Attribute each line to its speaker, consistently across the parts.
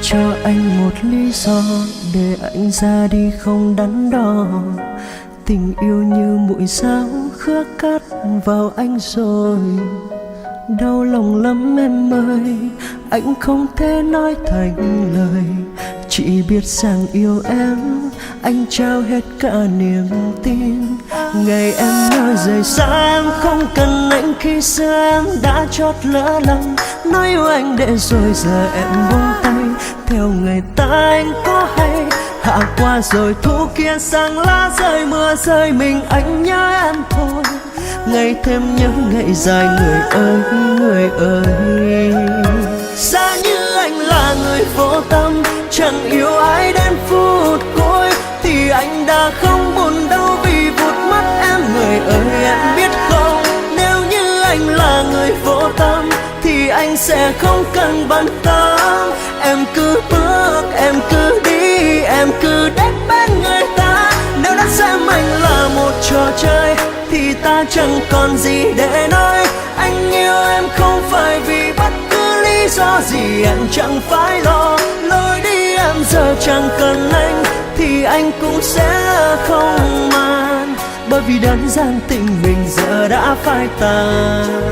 Speaker 1: cho anh một lý do để anh ra đi không đắn đo. Tình yêu như mũi dao khứa cắt vào anh rồi. Đau lòng lắm em ơi, anh không thể nói thành lời. Chỉ biết rằng yêu em, anh trao hết cả niềm tin. Ngày em nói rời xa em không cần anh, khi xưa em đã chót lỡ lòng. Nói yêu anh để rồi giờ em buông tay. Theo người ta anh có hay, hạ qua rồi thu kia sang lá rơi, mưa rơi mình anh nhớ em thôi. Ngày thêm nhớ ngày dài người ơi, người ơi. Giá như anh là người vô tâm, chẳng yêu ai đến phút cuối, thì anh đã không buồn đâu vì vụt mất em. Người ơi em biết không, nếu như anh là người vô tâm thì anh sẽ không cần bận tâm. Em cứ bước, em cứ đi, em cứ đến bên người ta. Nếu đã xem anh là một trò chơi thì ta chẳng còn gì để nói. Anh yêu em không phải vì bất cứ lý do gì, em chẳng phải lo. Lối đi em giờ chẳng cần anh thì anh cũng sẽ không màng, bởi vì đơn giản tình mình giờ đã phai tàn.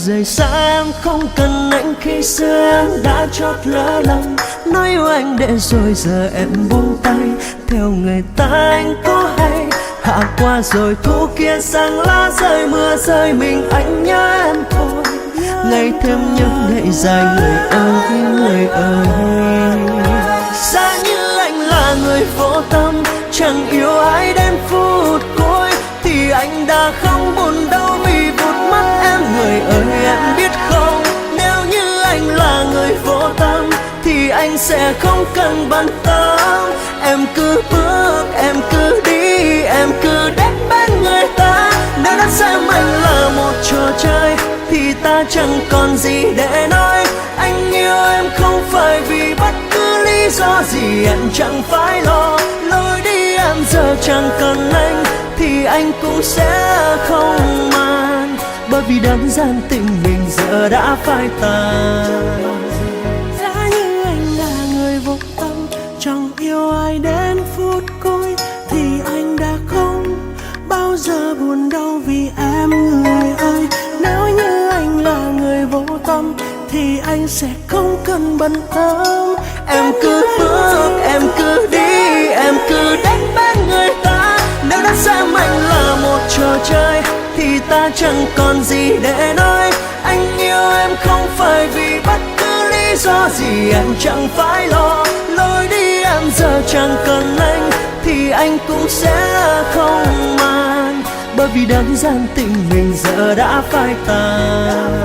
Speaker 1: Rời xa em không cần anh, khi xưa em đã chót lỡ lòng. Nói yêu anh để rồi giờ em buông tay. Theo người ta anh có hay, hạ qua rồi thu kia sang lá rơi, mưa rơi mình anh nhớ em thôi. Ngày thêm nhớ ngày dài người ơi, người ơi. Giá như anh là người vô tâm, chẳng yêu ai đến phút cuối, thì anh đã không buồn đâu vì vụt mất em. Người ơi em biết không, nếu như anh là người vô tâm thì anh sẽ không cần bận tâm. Em cứ bước, em cứ đi, em cứ đến bên người ta. Nếu đã xem anh là một trò chơi thì ta chẳng còn gì để nói. Anh yêu em không phải vì bất cứ lý do gì, em chẳng phải lo. Lối đi em giờ chẳng cần anh thì anh cũng sẽ không màng, bởi vì đơn giản tình mình giờ đã phai tàn.
Speaker 2: Giá như anh là người vô tâm, chẳng yêu ai đến phút cuối, thì anh đã không bao giờ buồn đâu vì em. Người ơi, nếu như anh là người vô tâm thì anh sẽ không cần bận tâm.
Speaker 1: Em cứ bước, em cứ đi, em cứ đến bên người ta. Nếu đã xem anh là một trò chơi thì ta chẳng còn gì để nói. Anh yêu em không phải vì bất cứ lý do gì, em chẳng phải lo. Lối đi em giờ chẳng cần anh thì anh cũng sẽ không màng, bởi vì đơn giản tình mình giờ đã phai tàn.